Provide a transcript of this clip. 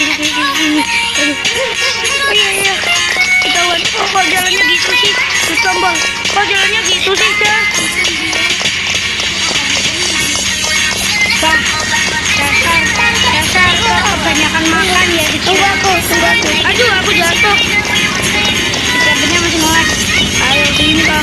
Oh iya iya. Ketahuan. Oh, kok jalannya gitu sih? Terus tombol. Kok jalannya gitu sih, Cah? Bah, dasar kok kebanyakan makan ya dikira. Tunggu aku. Aduh, aku jatuh. Capeknya masih muat. Ayo sini kau.